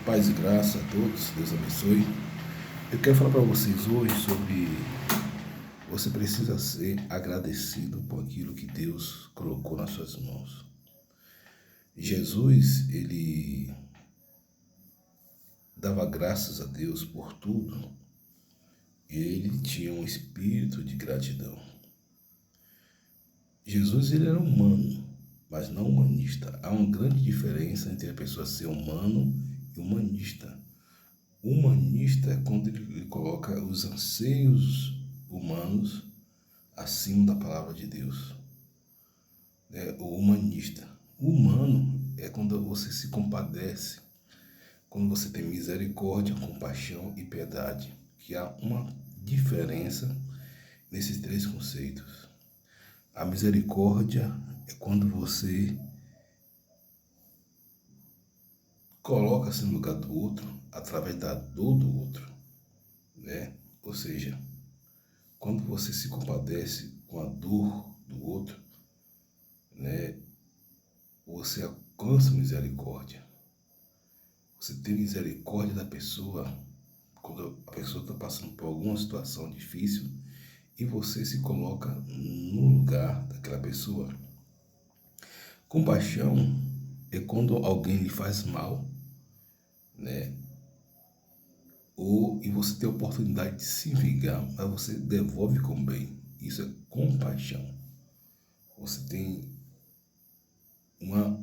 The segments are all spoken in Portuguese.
Paz e graça a todos, Deus abençoe. Eu quero falar para vocês hoje sobre você precisa ser agradecido por aquilo que Deus colocou nas suas mãos. Jesus, ele dava graças a Deus por tudo e ele tinha um espírito de gratidão. Jesus, ele era humano, mas não humanista. Há uma grande diferença entre a pessoa ser humano e humanista. Humanista é quando ele coloca os anseios humanos acima da palavra de Deus. O humanista. O humano é quando você se compadece, quando você tem misericórdia, compaixão e piedade, que há uma diferença nesses três conceitos. A misericórdia é quando você coloca-se no lugar do outro através da dor do outro, né? Ou seja, quando você se compadece com a dor do outro, né, você alcança misericórdia. Você tem misericórdia da pessoa quando a pessoa está passando por alguma situação difícil e você se coloca no lugar daquela pessoa. Compaixão é quando alguém lhe faz mal, né? E você tem a oportunidade de se vingar, mas você devolve com bem. Isso é compaixão. Você tem uma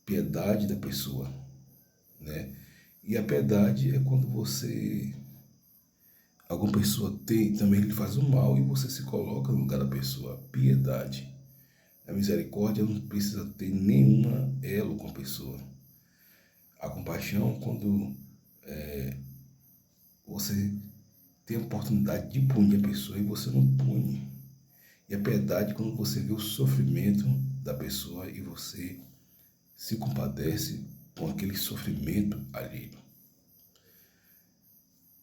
piedade da pessoa, né? E a piedade é quando alguma pessoa também lhe faz o mal e você se coloca no lugar da pessoa. Piedade. A misericórdia não precisa ter nenhuma elo com a pessoa. A compaixão, quando você tem a oportunidade de punir a pessoa e você não pune. E a piedade, quando você vê o sofrimento da pessoa e você se compadece com aquele sofrimento alheio.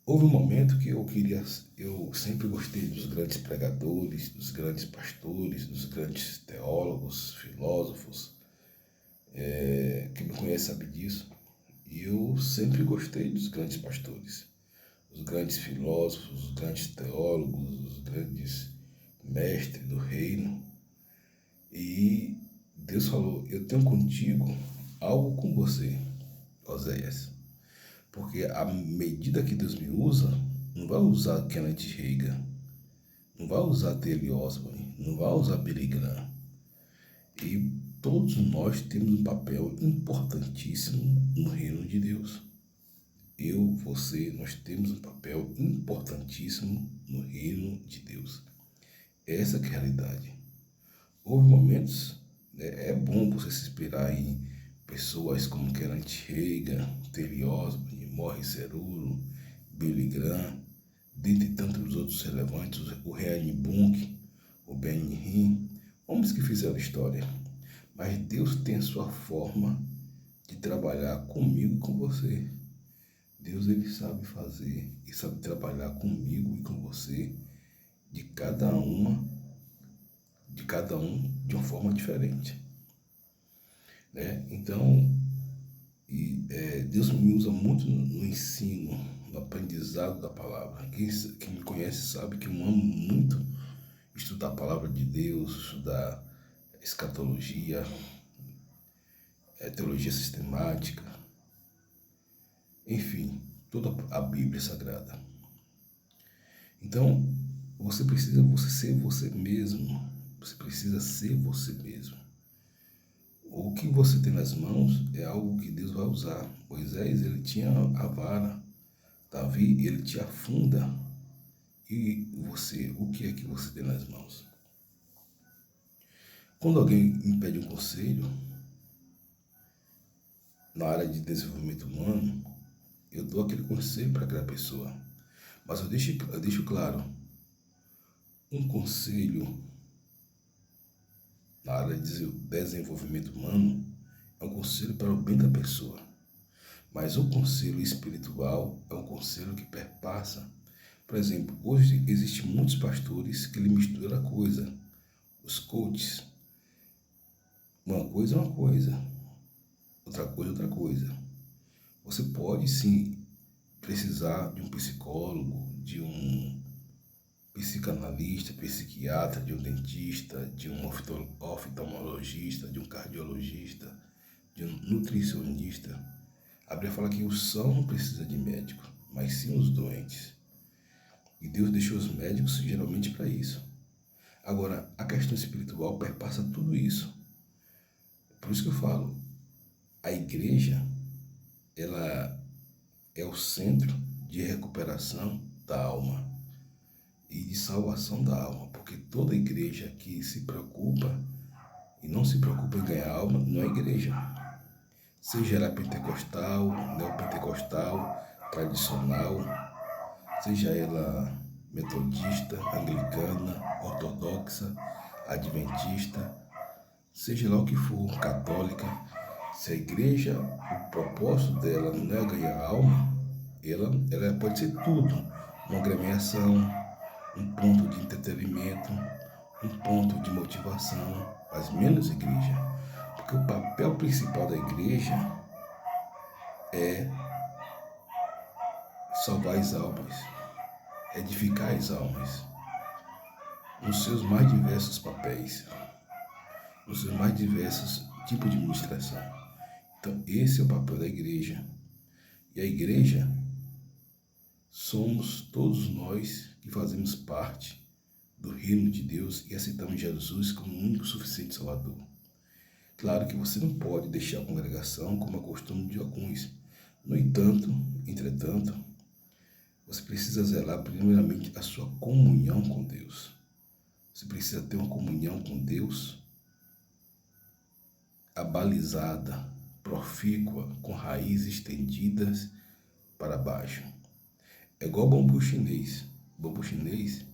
Houve um momento que eu sempre gostei dos grandes pregadores, dos grandes pastores, dos grandes teólogos, filósofos, quem me conhece sabe disso. E eu sempre gostei dos grandes pastores, os grandes filósofos, os grandes teólogos, os grandes mestres do reino. E Deus falou, eu tenho contigo algo com você, Oséias. Porque a medida que Deus me usa, não vai usar Kenneth Reagan, não vai usar T.L. Osborne, não vai usar Billy Graham. E todos nós temos um papel importantíssimo no reino de Deus. Eu, você, nós temos um papel importantíssimo no reino de Deus. Essa que é a realidade. Houve momentos, né, é bom você se inspirar em pessoas como Kenneth Reagan, T.L. Osborne, Morris Cerullo, Billy Graham, dentre tantos outros relevantes, o Reinhard Bonnke, o Benny Hinn, homens que fizeram história. Mas Deus tem a sua forma de trabalhar comigo e com você. Deus, ele sabe fazer e sabe trabalhar comigo e com você, de cada um de uma forma diferente, né? Então, Deus me usa muito no ensino, no aprendizado da palavra. Quem me conhece sabe que eu amo muito estudar a palavra de Deus, estudar escatologia, teologia sistemática, enfim, toda a Bíblia Sagrada. Então, você precisa ser você mesmo. Você precisa ser você mesmo. O que você tem nas mãos é algo que Deus vai usar. Moisés, ele tinha a vara. Davi, ele tinha a funda. E você, o que é que você tem nas mãos? Quando alguém me pede um conselho na área de desenvolvimento humano, eu dou aquele conselho para aquela pessoa. Mas eu deixo claro, um conselho na área de desenvolvimento humano é um conselho para o bem da pessoa. Mas o conselho espiritual é um conselho que perpassa. Por exemplo, hoje existem muitos pastores que ele misturam a coisa. Os coaches. Uma coisa é uma coisa, outra coisa é outra coisa. Você pode sim precisar de um psicólogo, de um psicanalista, psiquiatra, de um dentista, de um oftalmologista, de um cardiologista, de um nutricionista. A Bíblia fala que o são não precisa de médico, mas sim os doentes. E Deus deixou os médicos geralmente para isso. Agora, a questão espiritual perpassa tudo isso. Por isso que eu falo, a igreja, ela é o centro de recuperação da alma e de salvação da alma, porque toda igreja que se preocupa e não se preocupa em ganhar alma não é igreja. Seja ela pentecostal, neopentecostal, tradicional, seja ela metodista, anglicana, ortodoxa, adventista, seja lá o que for, católica, se a igreja, o propósito dela não é ganhar alma, ela pode ser tudo, uma agremiação, um ponto de entretenimento, um ponto de motivação, mas menos igreja. Porque o papel principal da igreja é salvar as almas, edificar as almas, nos seus mais diversos papéis, nos seus mais diversos tipos de ministração. Então, esse é o papel da igreja. E a igreja somos todos nós que fazemos parte do reino de Deus e aceitamos Jesus como o único suficiente Salvador. Claro que você não pode deixar a congregação como é costume de alguns. No entanto, entretanto, você precisa zelar primeiramente a sua comunhão com Deus. Você precisa ter uma comunhão com Deus abalizada, profícua, com raízes estendidas para baixo. É igual bambu chinês. O bambu chinês,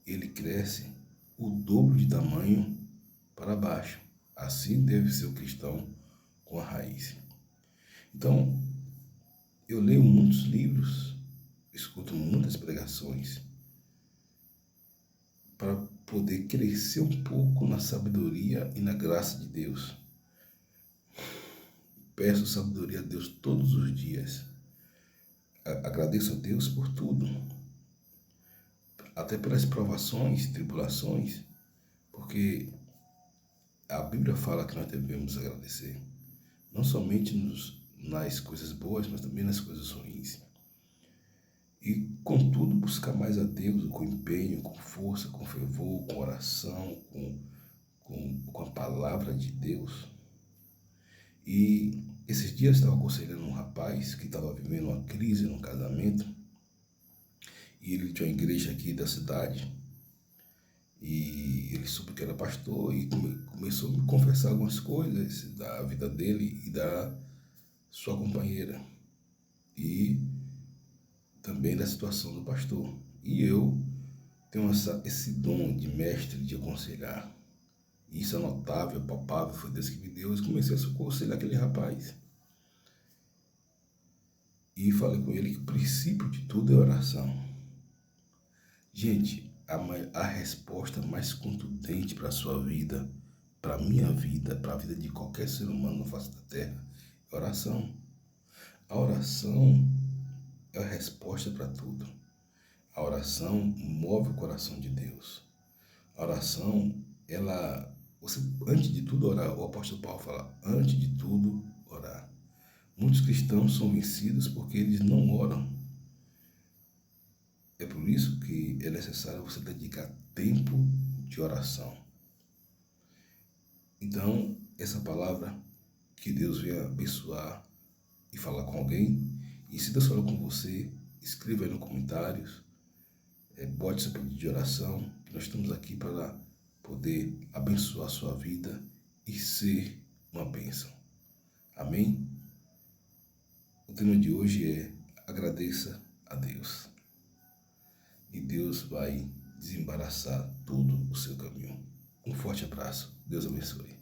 ele cresce o dobro de tamanho para baixo. Assim deve ser o cristão com a raiz. Então, eu leio muitos livros, escuto muitas pregações para poder crescer um pouco na sabedoria e na graça de Deus. Peço sabedoria a Deus todos os dias. Agradeço a Deus por tudo, até pelas provações, tribulações, porque a Bíblia fala que nós devemos agradecer, não somente nas coisas boas, mas também nas coisas ruins. E, contudo, buscar mais a Deus com empenho, com força, com fervor, com oração, com a palavra de Deus. E esses dias eu estava aconselhando um rapaz que estava vivendo uma crise no casamento, e ele tinha uma igreja aqui da cidade, e ele soube que era pastor e começou a me confessar algumas coisas da vida dele e da sua companheira, e também da situação do pastor. E eu tenho esse dom de mestre de aconselhar. Isso é notável, palpável, foi Deus que me deu. E comecei a aconselhar aquele rapaz. E falei com ele que o princípio de tudo é oração. Gente, a resposta mais contundente para a sua vida, para a minha vida, para a vida de qualquer ser humano na face da terra, é oração. A oração é a resposta para tudo. A oração move o coração de Deus. A oração, você, antes de tudo orar, o apóstolo Paulo fala, antes de tudo orar. Muitos cristãos são vencidos porque eles não oram. É por isso que é necessário você dedicar tempo de oração. Então, essa palavra, que Deus venha abençoar e falar com alguém. E se Deus falou com você, escreva aí nos comentários, bote seu pedido de oração, que nós estamos aqui para poder abençoar a sua vida e ser uma bênção. Amém? O tema de hoje é agradeça a Deus. E Deus vai desembaraçar todo o seu caminho. Um forte abraço. Deus abençoe.